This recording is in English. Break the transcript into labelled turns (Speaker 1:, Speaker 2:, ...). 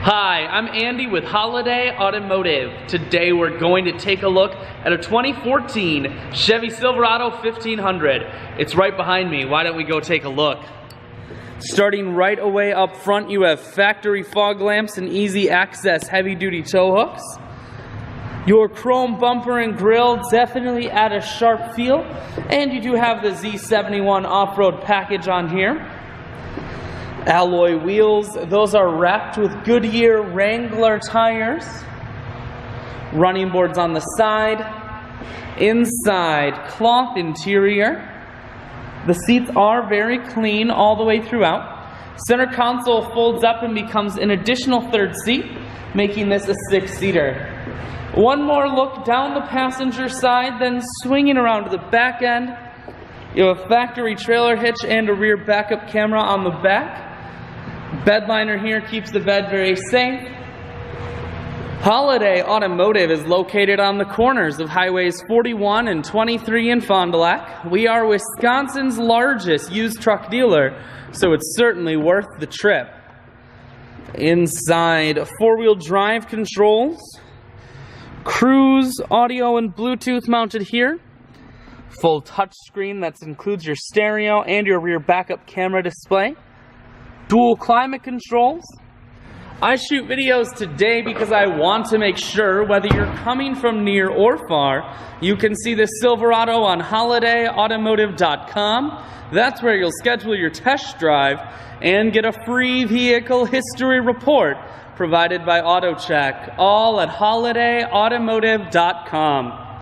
Speaker 1: Hi, I'm Andy with Holiday Automotive. Today we're going to take a look at a 2014 Chevy Silverado 1500. It's right behind me. Why don't we go take a look? Starting right away up front, you have factory fog lamps and easy access heavy-duty tow hooks. Your chrome bumper and grille definitely add a sharp feel, and you do have the Z71 off-road package on here. Alloy wheels, those are wrapped with Goodyear Wrangler tires. Running boards on the side. Inside, cloth interior. The seats are very clean all the way throughout. Center console folds up and becomes an additional third seat, making this a 6-seater. One more look down the passenger side, then swinging around to the back end. You have a factory trailer hitch and a rear backup camera on the back. Bed liner here keeps the bed very safe. Holiday Automotive is located on the corners of Highways 41 and 23 in Fond du Lac. We are Wisconsin's largest used truck dealer, so it's certainly worth the trip. Inside, four-wheel drive controls, cruise audio and Bluetooth mounted here. Full touchscreen that includes your stereo and your rear backup camera display. Dual climate controls. I shoot videos today because I want to make sure whether you're coming from near or far, you can see the Silverado on holidayautomotive.com. That's where you'll schedule your test drive and get a free vehicle history report provided by AutoCheck, all at holidayautomotive.com.